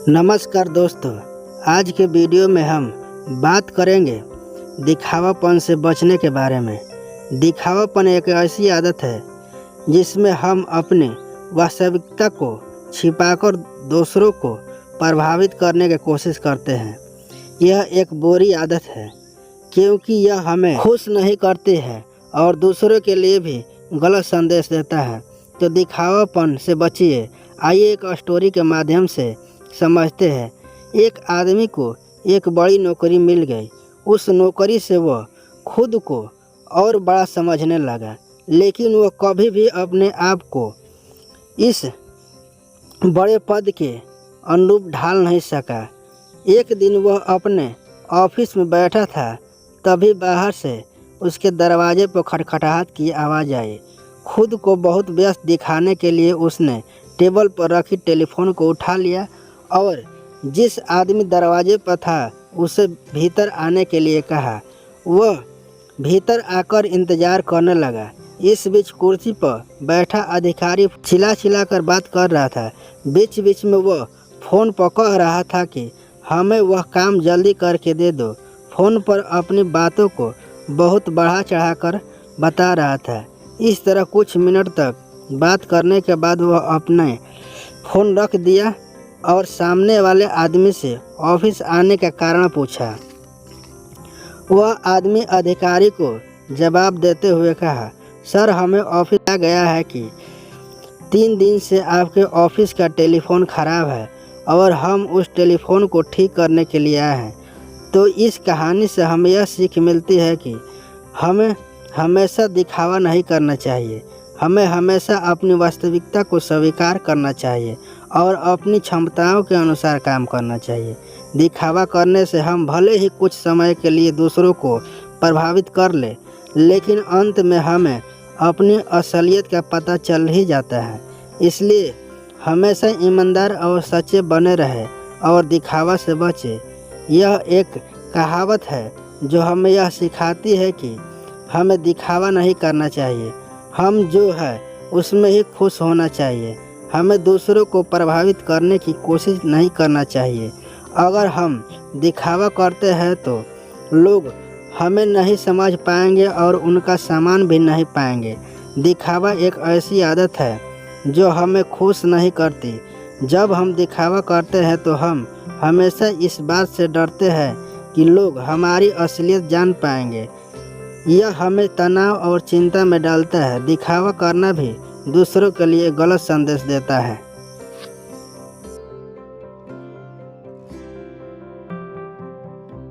नमस्कार दोस्तों, आज के वीडियो में हम बात करेंगे दिखावापन से बचने के बारे में। दिखावापन एक ऐसी आदत है जिसमें हम अपनी वास्तविकता को छिपाकर दूसरों को प्रभावित करने की कोशिश करते हैं। यह एक बुरी आदत है क्योंकि यह हमें खुश नहीं करती है और दूसरों के लिए भी गलत संदेश देता है। तो दिखावापन से बचिए। आइए एक स्टोरी के माध्यम से समझते हैं। एक आदमी को एक बड़ी नौकरी मिल गई। उस नौकरी से वह खुद को और बड़ा समझने लगा, लेकिन वह कभी भी अपने आप को इस बड़े पद के अनुरूप ढाल नहीं सका। एक दिन वह अपने ऑफिस में बैठा था, तभी बाहर से उसके दरवाजे पर खटखटाहट की आवाज़ आई। खुद को बहुत व्यस्त दिखाने के लिए उसने टेबल पर रखी टेलीफोन को उठा लिया और जिस आदमी दरवाजे पर था उसे भीतर आने के लिए कहा। वह भीतर आकर इंतज़ार करने लगा। इस बीच कुर्सी पर बैठा अधिकारी चिल्ला कर बात कर रहा था। बीच बीच में वह फ़ोन पर कह रहा था कि हमें वह काम जल्दी करके दे दो। फ़ोन पर अपनी बातों को बहुत बढ़ा चढ़ा कर बता रहा था। इस तरह कुछ मिनट तक बात करने के बाद वह अपने फ़ोन रख दिया और सामने वाले आदमी से ऑफिस आने का कारण पूछा। वह आदमी अधिकारी को जवाब देते हुए कहा, सर हमें ऑफिस आ गया है कि 3 दिन से आपके ऑफिस का टेलीफोन ख़राब है और हम उस टेलीफोन को ठीक करने के लिए आए हैं। तो इस कहानी से हमें यह सीख मिलती है कि हमें हमेशा दिखावा नहीं करना चाहिए। हमें हमेशा अपनी वास्तविकता को स्वीकार करना चाहिए और अपनी क्षमताओं के अनुसार काम करना चाहिए। दिखावा करने से हम भले ही कुछ समय के लिए दूसरों को प्रभावित कर ले, लेकिन अंत में हमें अपनी असलियत का पता चल ही जाता है। इसलिए हमेशा ईमानदार और सच्चे बने रहे और दिखावा से बचे। यह एक कहावत है जो हमें यह सिखाती है कि हमें दिखावा नहीं करना चाहिए। हम जो है उसमें ही खुश होना चाहिए। हमें दूसरों को प्रभावित करने की कोशिश नहीं करना चाहिए। अगर हम दिखावा करते हैं तो लोग हमें नहीं समझ पाएंगे और उनका सामान भी नहीं पाएंगे। दिखावा एक ऐसी आदत है जो हमें खुश नहीं करती। जब हम दिखावा करते हैं तो हम हमेशा इस बात से डरते हैं कि लोग हमारी असलियत जान पाएंगे। यह हमें तनाव और चिंता में डालता है। दिखावा करना भी दूसरों के लिए गलत संदेश देता है।